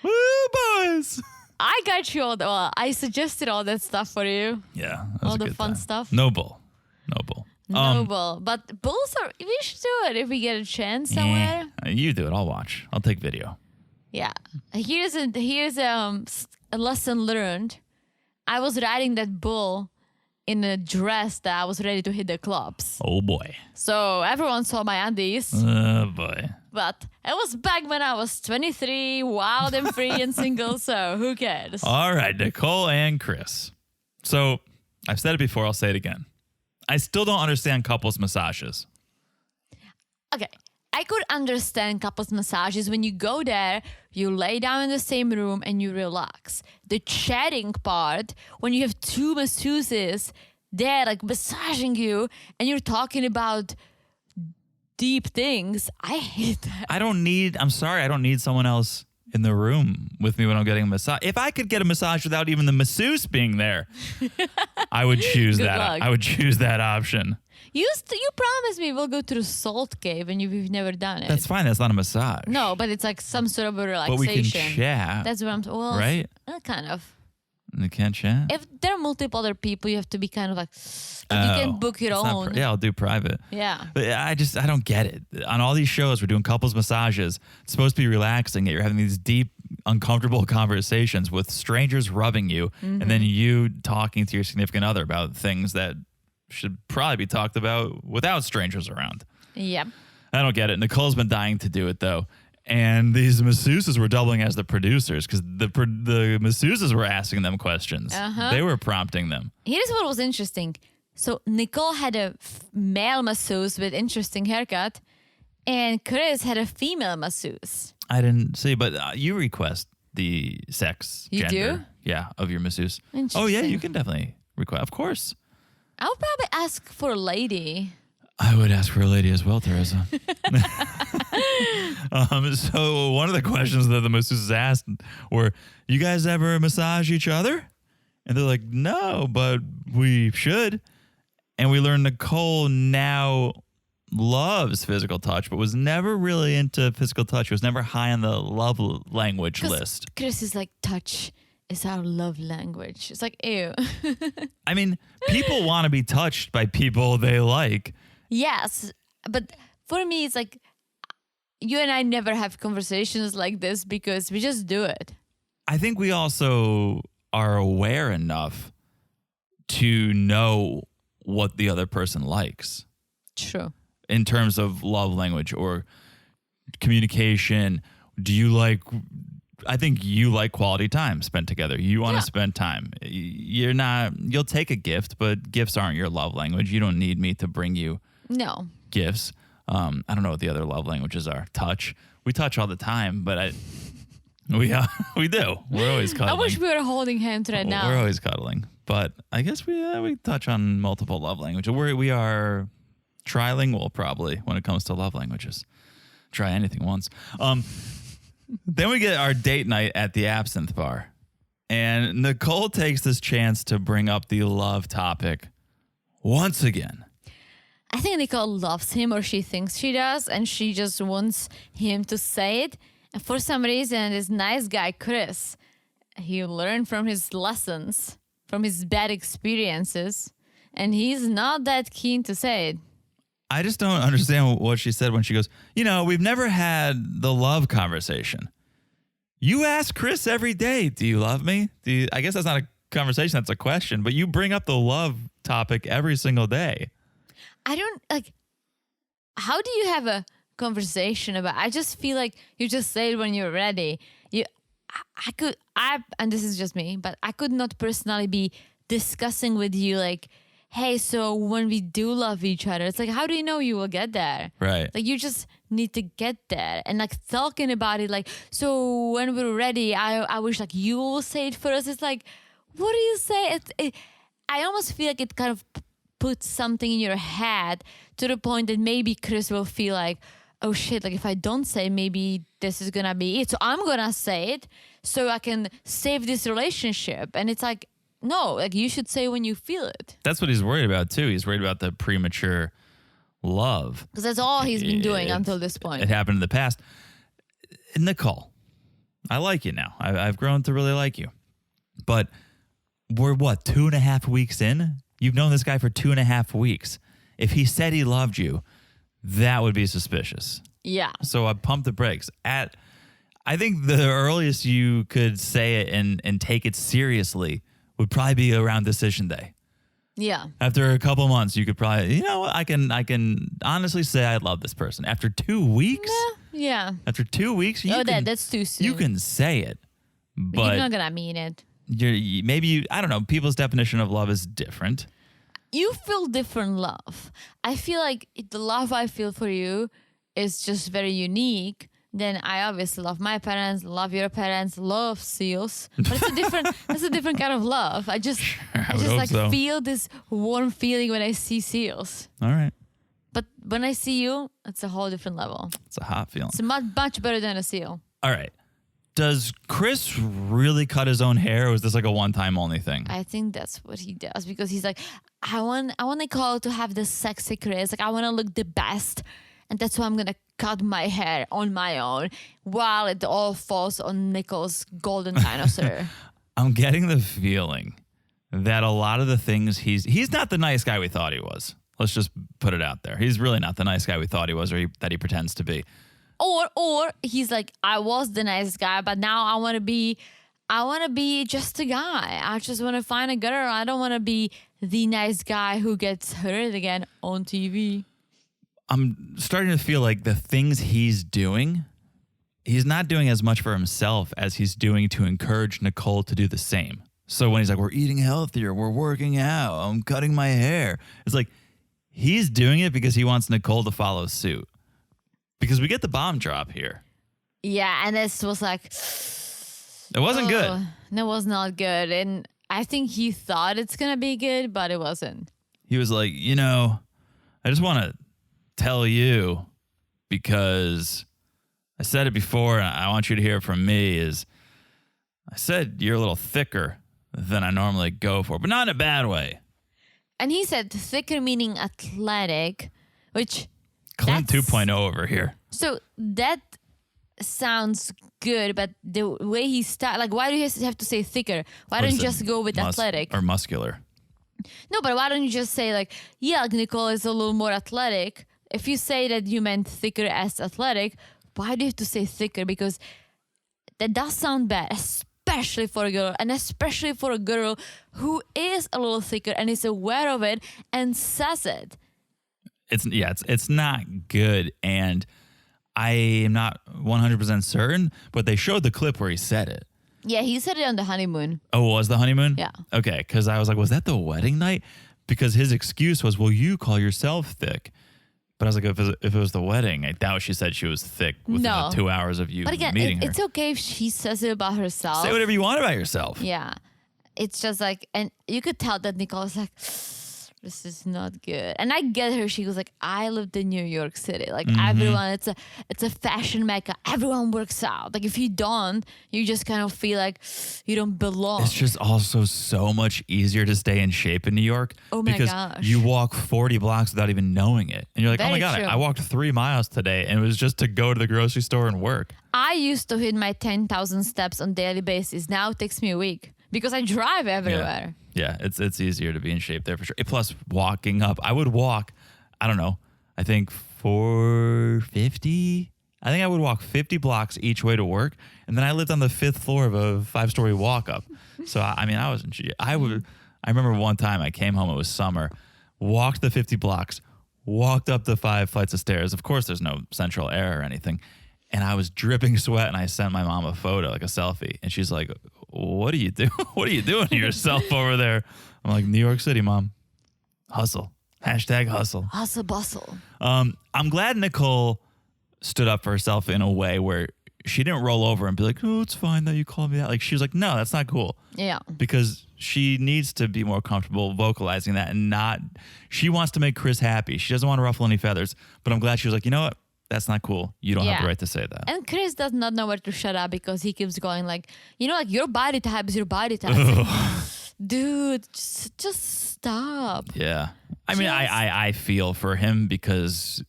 Woo, boys. I got you I suggested all that stuff for you. Yeah. All the fun stuff. No bull. No bull. No bull. But bulls we should do it if we get a chance somewhere. You do it. I'll watch. I'll take video. Yeah. Here's a lesson learned. I was riding that bull in a dress that I was ready to hit the clubs. Oh boy. So everyone saw my undies. Oh boy. But it was back when I was 23, wild and free and single, so who cares? All right, Nicole and Chris. So I've said it before, I'll say it again. I still don't understand couples massages. Okay. I could understand couples massages when you go there, you lay down in the same room and you relax. The chatting part, when you have two masseuses there like massaging you and you're talking about deep things, I hate that. I'm sorry, I don't need someone else in the room with me when I'm getting a massage. If I could get a massage without even the masseuse being there, I would choose that. luck. I would choose that option. You promised me we'll go to the salt cave and we've never done it. That's fine. That's not a massage. No, but it's like some sort of a relaxation. But we can chat. That's what I'm right? Kind of. You can't chat? If there are multiple other people, you have to be kind of like you can book your own. Yeah, I'll do private. Yeah. But I don't get it. On all these shows, we're doing couples massages. It's supposed to be relaxing. Yet you're having these deep, uncomfortable conversations with strangers rubbing you, and then you talking to your significant other about things that should probably be talked about without strangers around. Yep. I don't get it. Nicole's been dying to do it, though. And these masseuses were doubling as the producers because the masseuses were asking them questions. They were prompting them. Here's what was interesting. So Nicole had a male masseuse with interesting haircut, and Chris had a female masseuse. I didn't see, but you request the sex, You gender, do? yeah, of your masseuse. Interesting. Oh yeah, you can definitely request. Of course. I would probably ask for a lady. I would ask for a lady as well, Teresa. So one of the questions that the masseuses asked were, you guys ever massage each other? And they're like, no, but we should. And we learned Nicole now loves physical touch, but was never really into physical touch. It was never high on the love language list. Chris is like, touch is our love language. It's like, ew. I mean, people want to be touched by people they like. Yes, but for me, it's like you and I never have conversations like this because we just do it. I think we also are aware enough to know what the other person likes. True. In terms of love language or communication, do you like... I think you like quality time spent together. You want to spend time. You'll take a gift, but gifts aren't your love language. You don't need me to bring you gifts. I don't know what the other love languages are. Touch. We touch all the time, but we do. We're always cuddling. I wish we were holding hands right now. We're always cuddling, but I guess we touch on multiple love languages. We are trilingual probably when it comes to love languages. Try anything once. Then we get our date night at the Absinthe Bar. And Nicole takes this chance to bring up the love topic once again. I think Nicole loves him, or she thinks she does, and she just wants him to say it. And for some reason, this nice guy, Chris, he learned from his lessons, from his bad experiences, and he's not that keen to say it. I just don't understand what she said when she goes, we've never had the love conversation. You ask Chris every day, do you love me? I guess that's not a conversation, that's a question, but you bring up the love topic every single day. I don't, how do you have a conversation about, I just feel like you just say it when you're ready. And this is just me, but I could not personally be discussing with you like, hey, so when we do love each other, it's like, how do you know you will get there? Right. Like, you just need to get there. And like talking about it, like, so when we're ready, I wish like you will say it first. It's like, what do you say? I almost feel like it kind of puts something in your head to the point that maybe Chris will feel like, oh shit, like if I don't say, maybe this is gonna be it. So I'm gonna say it so I can save this relationship. And it's like, no, like you should say when you feel it. That's what he's worried about too. He's worried about the premature love. Because that's all he's been doing until this point. It happened in the past. Nicole, I like you now. I've grown to really like you. But we're 2.5 weeks in? You've known this guy for 2.5 weeks. If he said he loved you, that would be suspicious. Yeah. So I pumped the brakes. I think the earliest you could say it and take it seriously would probably be around decision day. Yeah. After a couple months, you could probably, I can honestly say I love this person. After 2 weeks? Yeah. After 2 weeks, that's too soon. You can say it, but you're not gonna mean it. I don't know, people's definition of love is different. You feel different love. I feel like the love I feel for you is just very unique. Then I obviously love my parents, love your parents, love seals. But it's a different kind of love. I just feel this warm feeling when I see seals. All right. But when I see you, it's a whole different level. It's a hot feeling. It's much better than a seal. All right. Does Chris really cut his own hair, or is this like a one-time only thing? I think that's what he does because he's like, I want Nicole to have this sexy Chris. Like, I want to look the best. And that's why I'm going to cut my hair on my own while it all falls on Nicole's golden dinosaur. I'm getting the feeling that a lot of the things he's not the nice guy we thought he was. Let's just put it out there. He's really not the nice guy we thought he was, or that he pretends to be. Or he's like, I was the nice guy, but now I want to be just a guy. I just want to find a girl. I don't want to be the nice guy who gets hurt again on TV. I'm starting to feel like the things he's doing, he's not doing as much for himself as he's doing to encourage Nicole to do the same. So when he's like, we're eating healthier, we're working out, I'm cutting my hair. It's like he's doing it because he wants Nicole to follow suit. Because we get the bomb drop here. Yeah, and this was like... It wasn't good. That was not good. And I think he thought it's going to be good, but it wasn't. he was like, I just want to tell you because I said it before and I want you to hear it from me is I said you're a little thicker than I normally go for, but not in a bad way. And he said thicker meaning athletic, which Clint 2.0 over here. So that sounds good, but the way he started, like, why do you have to say thicker? Why don't you just go with athletic? Or muscular. No, but why don't you just say, like, yeah, like Nicole is a little more athletic. If you say that you meant thicker as athletic, why do you have to say thicker? Because that does sound bad, especially for a girl, and especially for a girl who is a little thicker and is aware of it and says it. It's not good, and I am not 100% certain, but they showed the clip where he said it. Yeah, he said it on the honeymoon. Oh, was the honeymoon? Yeah. Okay, because I was like, was that the wedding night? Because his excuse was, well, you call yourself thick. But I was like, if it was the wedding, I doubt she said she was thick within the 2 hours of you but again, meeting her. It's okay if she says it about herself. Say whatever you want about yourself. Yeah. It's just like, and you could tell that Nicole was like, this is not good. And I get her. She was like, I lived in New York City. Like everyone, it's a fashion mecca. Everyone works out. Like if you don't, you just kind of feel like you don't belong. It's just also so much easier to stay in shape in New York. Oh my because gosh. you walk 40 blocks without even knowing it. And you're like, Very oh my God, true. I walked 3 miles today and it was just to go to the grocery store and work. I used to hit my 10,000 steps on a daily basis. Now it takes me a week because I drive everywhere. Yeah, it's easier to be in shape there for sure. Plus, walking up, I would walk, I don't know, I think 450. I think I would walk 50 blocks each way to work. And then I lived on the 5th floor of a 5-story walk up. So, I mean, I was in shape. I remember one time I came home, it was summer, walked the 50 blocks, walked up the 5 flights of stairs. Of course, there's no central air or anything. And I was dripping sweat and I sent my mom a photo, like a selfie. And she's like, what are you doing? What are you doing to yourself over there? I'm like, New York City, Mom. Hustle. Hashtag hustle. Hustle bustle. I'm glad Nicole stood up for herself in a way where she didn't roll over and be like, oh, it's fine that you called me that. Like, she was like, no, that's not cool. Yeah. Because she needs to be more comfortable vocalizing that and not, she wants to make Chris happy. She doesn't want to ruffle any feathers. But I'm glad she was like, you know what? That's not cool. You don't have the right to say that. And Chris does not know where to shut up because he keeps going like, like your body type is your body type. Like, dude, just stop. Yeah. I mean, I feel for him because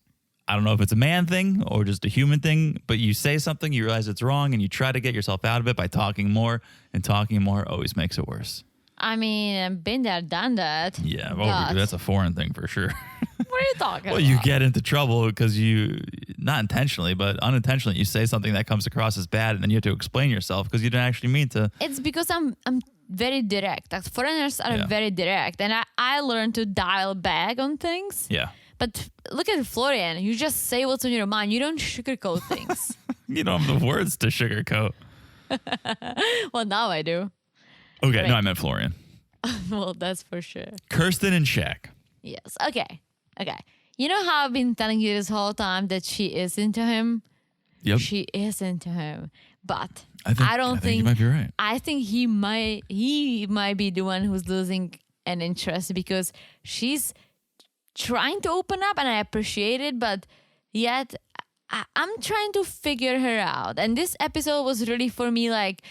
I don't know if it's a man thing or just a human thing, but you say something, you realize it's wrong, and you try to get yourself out of it by talking more, and talking more always makes it worse. I mean, I've been there, done that. Yeah, well, that's a foreign thing for sure. What are you talking about? Well, you get into trouble because you, not intentionally, but unintentionally, you say something that comes across as bad, and then you have to explain yourself because you didn't actually mean to. It's because I'm very direct. Like, foreigners are very direct, and I learned to dial back on things. Yeah. But look at Florian. You just say what's on your mind. You don't sugarcoat things. You don't have the words to sugarcoat. Well, now I do. Okay, no, I meant Florian. Well, that's for sure. Kirsten and Shaq. Yes. Okay. You know how I've been telling you this whole time that she is into him? Yep. She is into him. But I think you might be right. I think he might be the one who's losing an interest because she's trying to open up, and I appreciate it, but yet I'm trying to figure her out. And this episode was really for me like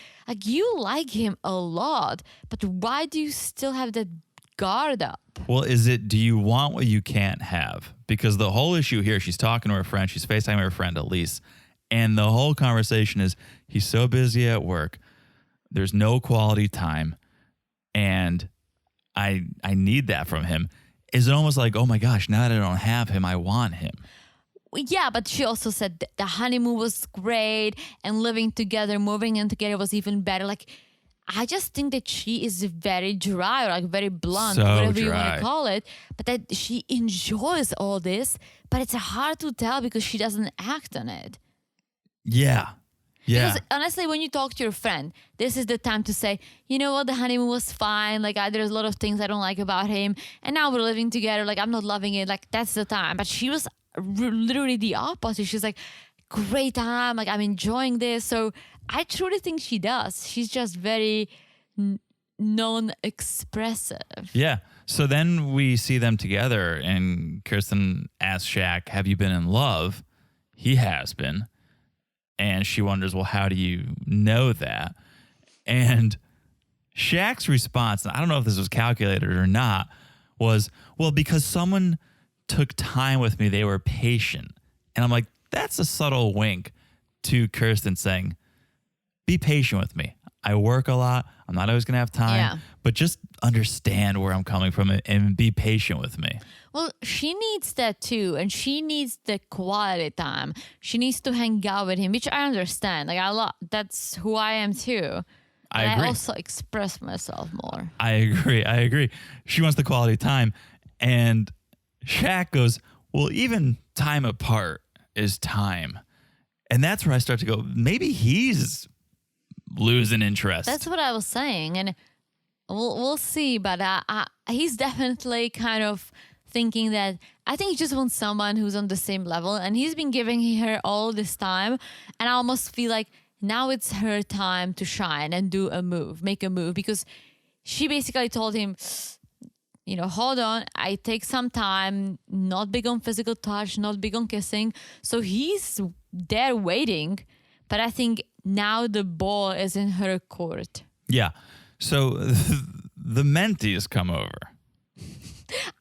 you like him a lot, but why do you still have that guard up? Well, do you want what you can't have? Because the whole issue here, she's talking to her friend, she's FaceTiming her friend Elise, and the whole conversation is he's so busy at work, there's no quality time, and I need that from him. Is it almost like, oh my gosh, now that I don't have him, I want him? Yeah, but she also said the honeymoon was great and living together, moving in together was even better. Like, I just think that she is very dry or like very blunt, so whatever you dry. want to call it. But that she enjoys all this, but it's hard to tell because she doesn't act on it. Yeah. Yeah. Because honestly, when you talk to your friend, this is the time to say, you know what, the honeymoon was fine. Like, there's a lot of things I don't like about him. And now we're living together. Like, I'm not loving it. Like, that's the time. But she was literally the opposite. She's like, great time. Like, I'm enjoying this. So I truly think she does. She's just very non-expressive. Yeah. So then we see them together, and Kirsten asks Shaq, have you been in love? He has been. And she wonders, well, how do you know that? And Shaq's response, and I don't know if this was calculated or not, was, well, because someone took time with me, they were patient. And I'm like, that's a subtle wink to Kirsten saying, be patient with me. I work a lot. I'm not always going to have time, but just understand where I'm coming from and be patient with me. Well, she needs that too. And she needs the quality time. She needs to hang out with him, which I understand. Like, that's who I am too. I agree. I also express myself more. I agree. She wants the quality time. And Shaq goes, well, even time apart is time. And that's where I start to go, maybe he's losing interest. That's what I was saying. And we'll see. But he's definitely kind of thinking that I think he just wants someone who's on the same level. And he's been giving her all this time. And I almost feel like now it's her time to shine and make a move. Because she basically told him, hold on, I take some time, not big on physical touch, not big on kissing. So he's there waiting. But I think now the ball is in her court. Yeah. So the mentees come over.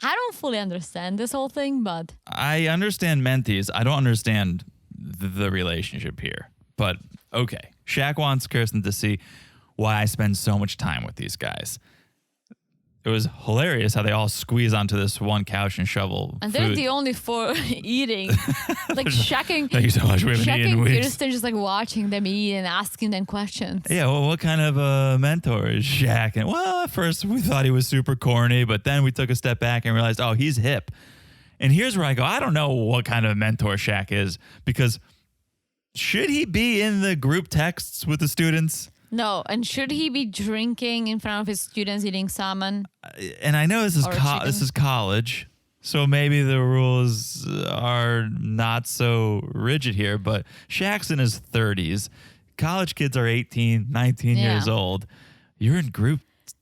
I don't fully understand this whole thing, but... I understand mentees. I don't understand the relationship here. But okay. Shaq wants Kirsten to see why I spend so much time with these guys. It was hilarious how they all squeeze onto this one couch and shovel and food. they're the only four eating. Like Shaq and thank you so much. Shaq and Kirsten just like watching them eat and asking them questions. Yeah, well, what kind of a mentor is Shaq? And well, at first we thought he was super corny, but then we took a step back and realized, oh, he's hip. And here's where I go, I don't know what kind of mentor Shaq is, because should he be in the group texts with the students? No, and should he be drinking in front of his students eating salmon? And I know this is college, so maybe the rules are not so rigid here, but Shaq's in his 30s. College kids are 18, 19 years old. You're in group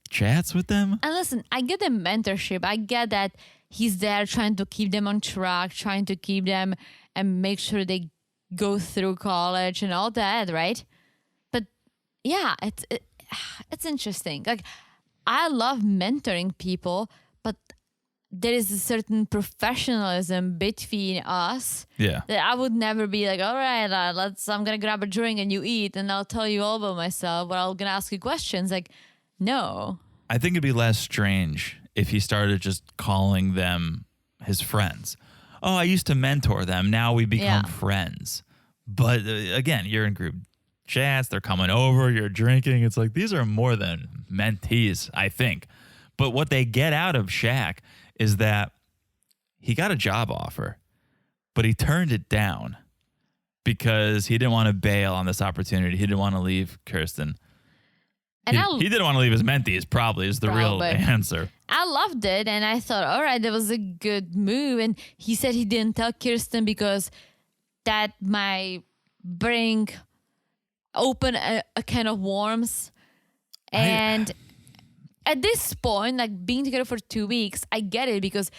chats with them? And listen, I get the mentorship. I get that he's there trying to keep them on track, trying to keep them and make sure they go through college and all that, right? Yeah, it's interesting. Like, I love mentoring people, but there is a certain professionalism between us that I would never be like, all right, I'm going to grab a drink and you eat and I'll tell you all about myself or I'm going to ask you questions. Like, no. I think it'd be less strange if he started just calling them his friends. Oh, I used to mentor them. Now we become friends. But again, you're in group chats, they're coming over, you're drinking. It's like, these are more than mentees, I think. But what they get out of Shaq is that he got a job offer, but he turned it down because he didn't want to bail on this opportunity. He didn't want to leave Kirsten. And he didn't want to leave his mentees, probably is the real answer. I loved it, and I thought, all right, that was a good move. And he said he didn't tell Kirsten because that might open a can of worms. And at this point, like being together for 2 weeks, I get it, because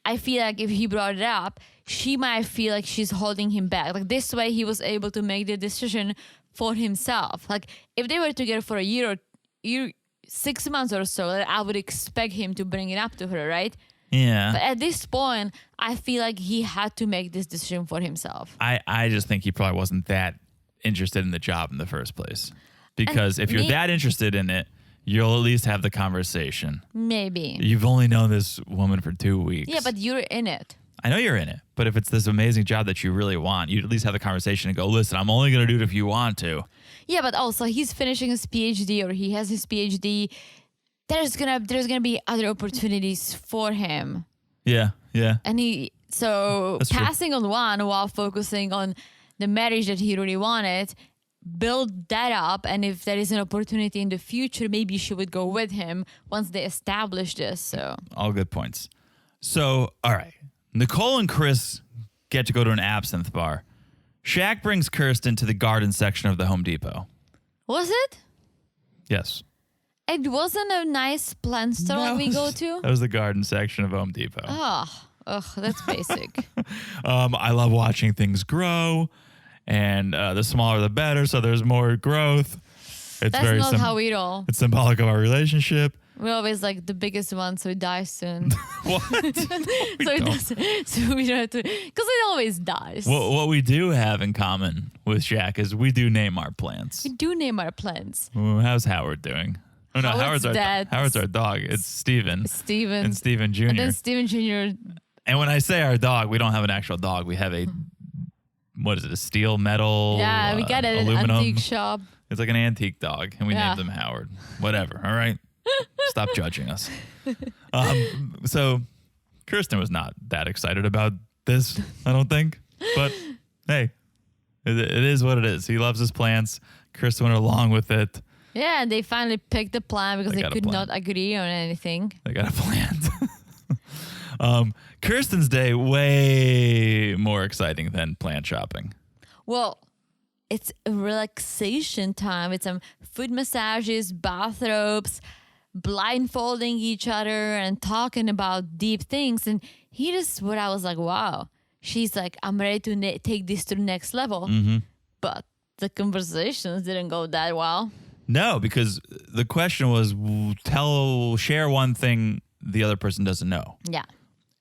I feel like if he brought it up, she might feel like she's holding him back. Like this way he was able to make the decision for himself. Like if they were together for a year or 6 months or so, I would expect him to bring it up to her, right? Yeah. But at this point, I feel like he had to make this decision for himself. I just think he probably wasn't that interested in the job in the first place. Because if you're that interested in it, you'll at least have the conversation. Maybe. You've only known this woman for 2 weeks. Yeah, but you're in it. I know you're in it. But if it's this amazing job that you really want, you'd at least have the conversation and go, listen, I'm only going to do it if you want to. Yeah, but also he's finishing his PhD, or he has his PhD. There's gonna be other opportunities for him. Yeah. And passing on one while focusing on the marriage that he really wanted, build that up, and if there is an opportunity in the future, maybe she would go with him once they establish this. So all good points. So, all right. Nicole and Chris get to go to an absinthe bar. Shaq brings Kirsten to the garden section of the Home Depot. Was it? Yes. It wasn't a nice plant store that we go to. That was the garden section of Home Depot. That's basic. I love watching things grow, and the smaller the better, so there's more growth. That's not how we roll. It's symbolic of our relationship. We're always like the biggest one, so it dies soon. What? So we don't have to, because it always dies. What we do have in common with Shaq is we do name our plants. We do name our plants. Well, how's Howard doing? Oh no, Howard's our dog. It's Steven. And Steven Jr. And then Steven Jr. And when I say our dog, we don't have an actual dog. We have a, what is it, a steel metal? Yeah, we got it at an antique shop. It's like an antique dog, and we named him Howard. Whatever, all right? Stop judging us. So Kirsten was not that excited about this, I don't think. But hey, it is what it is. He loves his plants. Kirsten went along with it. Yeah, and they finally picked a plan because they could not agree on anything. They got a plan. Kirsten's day way more exciting than plant shopping. Well, it's a relaxation time. It's food massages, bathrobes, blindfolding each other and talking about deep things. And here's what I was like, wow. She's like, I'm ready to take this to the next level. Mm-hmm. But the conversations didn't go that well. No, because the question was share one thing the other person doesn't know. Yeah.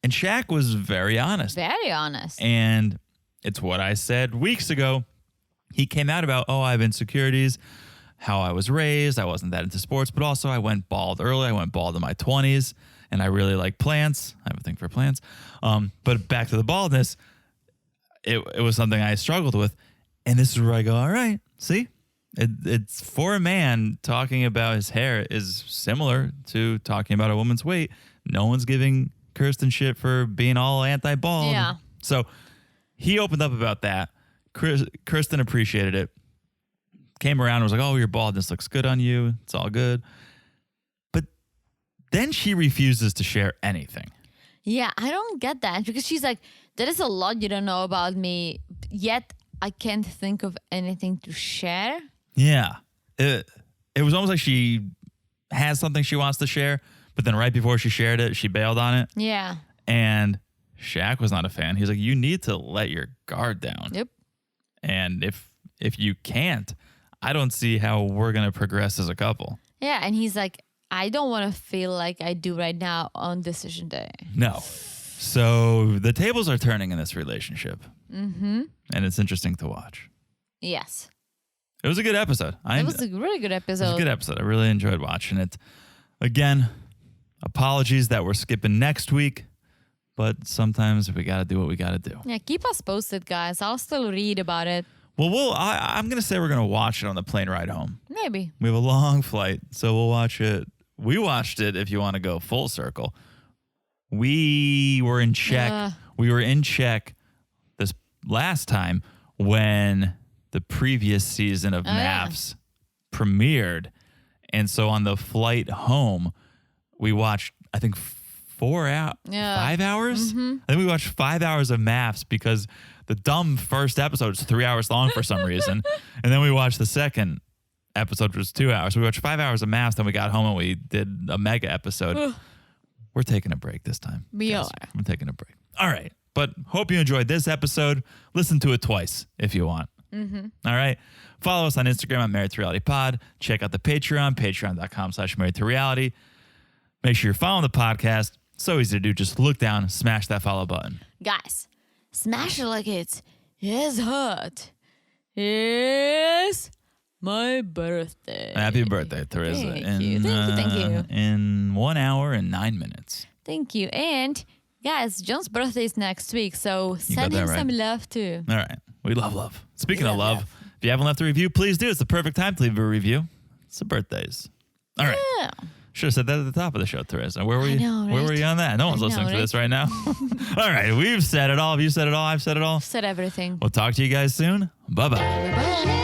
And Shaq was very honest. Very honest. And it's what I said weeks ago. He came out about, I have insecurities, how I was raised. I wasn't that into sports, but also I went bald early. I went bald in my 20s, and I really like plants. I have a thing for plants. But back to the baldness, it was something I struggled with. And this is where I go, all right, see? It's for a man, talking about his hair is similar to talking about a woman's weight. No one's giving Kirsten shit for being all anti-bald. Yeah. So he opened up about that. Kirsten appreciated it. Came around and was like, your baldness looks good on you. It's all good. But then she refuses to share anything. Yeah, I don't get that because she's like, there is a lot you don't know about me, yet I can't think of anything to share. Yeah. It was almost like she has something she wants to share, but then right before she shared it, she bailed on it. Yeah. And Shaq was not a fan. He's like, you need to let your guard down. Yep. And if you can't, I don't see how we're going to progress as a couple. Yeah, and he's like, I don't want to feel like I do right now on decision day. No. So the tables are turning in this relationship. Mm-hmm. And it's interesting to watch. Yes. It was a good episode. It was a really good episode. It was a good episode. I really enjoyed watching it. Again, apologies that we're skipping next week, but sometimes we got to do what we got to do. Yeah, keep us posted, guys. I'll still read about it. Well, I'm going to say we're going to watch it on the plane ride home. Maybe. We have a long flight, so we'll watch it. We watched it, if you want to go full circle. We were in Czech. We were in Czech this last time when the previous season of MAFS premiered. And so on the flight home, we watched, I think, 5 hours? Mm-hmm. I think we watched 5 hours of MAFS because the dumb first episode is 3 hours long for some reason. And then we watched the second episode, which was 2 hours. We watched 5 hours of MAFS, then we got home and we did a mega episode. We're taking a break this time. We are. We're taking a break. All right. But hope you enjoyed this episode. Listen to it twice if you want. Mm-hmm. All right. Follow us on Instagram at Married to Reality Pod. Check out the Patreon, patreon.com/marriedtoreality. Make sure you're following the podcast. So easy to do. Just look down, smash that follow button. Guys, smash it like it's hot. It's my birthday. Happy birthday, Teresa. Thank you. In 1 hour and 9 minutes. Thank you. And guys, John's birthday is next week, so send him some love too. All right. We love love. Speaking of love, if you haven't left a review, please do. It's the perfect time to leave a review. It's the birthdays. All right. Yeah. Should have said that at the top of the show, Teresa. Where were you? Know, right? Where were you on that? No one's listening to this right now. All right. We've said it all. Have you said it all? I've said it all. Said everything. We'll talk to you guys soon. Bye-bye. Bye.